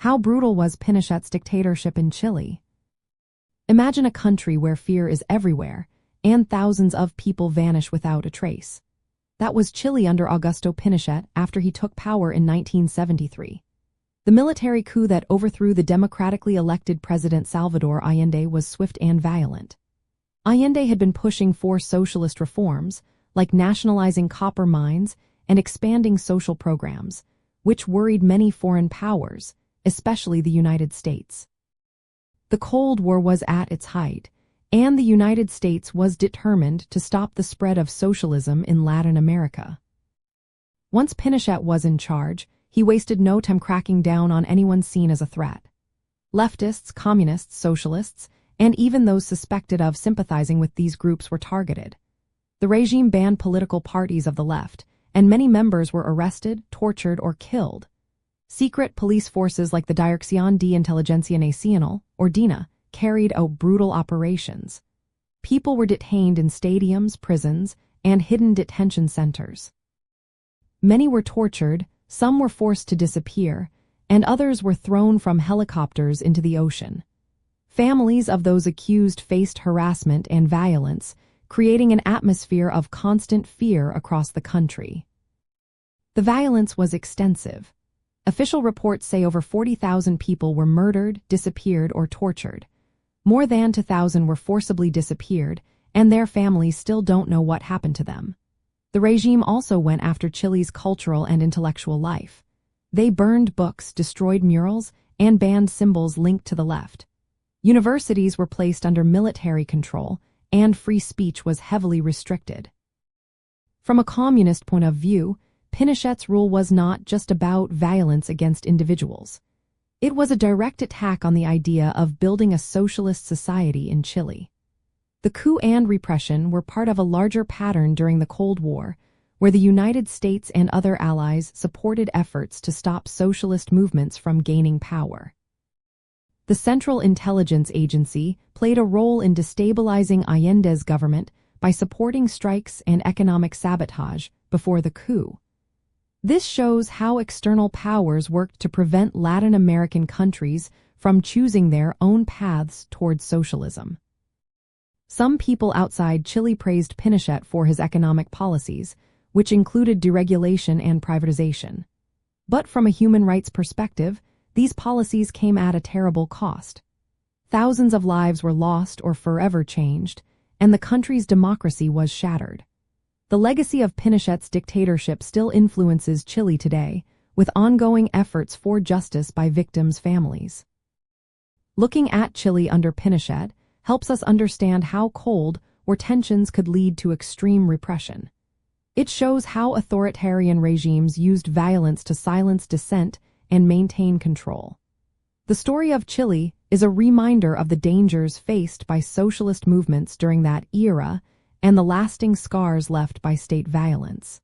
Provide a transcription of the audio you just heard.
How brutal was Pinochet's dictatorship in Chile? Imagine a country where fear is everywhere, and thousands of people vanish without a trace. That was Chile under Augusto Pinochet after he took power in 1973. The military coup that overthrew the democratically elected President Salvador Allende was swift and violent. Allende had been pushing for socialist reforms, like nationalizing copper mines and expanding social programs, which worried many foreign powers, especially the United States. The Cold War was at its height, and the United States was determined to stop the spread of socialism in Latin America. Once Pinochet was in charge, he wasted no time cracking down on anyone seen as a threat. Leftists, communists, socialists, and even those suspected of sympathizing with these groups were targeted. The regime banned political parties of the left, and many members were arrested, tortured, or killed. Secret police forces like the Dirección de Inteligencia Nacional, or DINA, carried out brutal operations. People were detained in stadiums, prisons, and hidden detention centers. Many were tortured, some were forced to disappear, and others were thrown from helicopters into the ocean. Families of those accused faced harassment and violence, creating an atmosphere of constant fear across the country. The violence was extensive. Official reports say over 40,000 people were murdered, disappeared, or tortured. More than 2,000 were forcibly disappeared, and their families still don't know what happened to them. The regime also went after Chile's cultural and intellectual life. They burned books, destroyed murals, and banned symbols linked to the left. Universities were placed under military control, and free speech was heavily restricted. From a communist point of view, Pinochet's rule was not just about violence against individuals. It was a direct attack on the idea of building a socialist society in Chile. The coup and repression were part of a larger pattern during the Cold War, where the United States and other allies supported efforts to stop socialist movements from gaining power. The Central Intelligence Agency played a role in destabilizing Allende's government by supporting strikes and economic sabotage before the coup. This shows how external powers worked to prevent Latin American countries from choosing their own paths towards socialism. Some people outside Chile praised Pinochet for his economic policies, which included deregulation and privatization. But from a human rights perspective, these policies came at a terrible cost. Thousands of lives were lost or forever changed, and the country's democracy was shattered. The legacy of Pinochet's dictatorship still influences Chile today, with ongoing efforts for justice by victims' families. Looking at Chile under Pinochet helps us understand how Cold War tensions could lead to extreme repression. It shows how authoritarian regimes used violence to silence dissent and maintain control. The story of Chile is a reminder of the dangers faced by socialist movements during that era and the lasting scars left by state violence.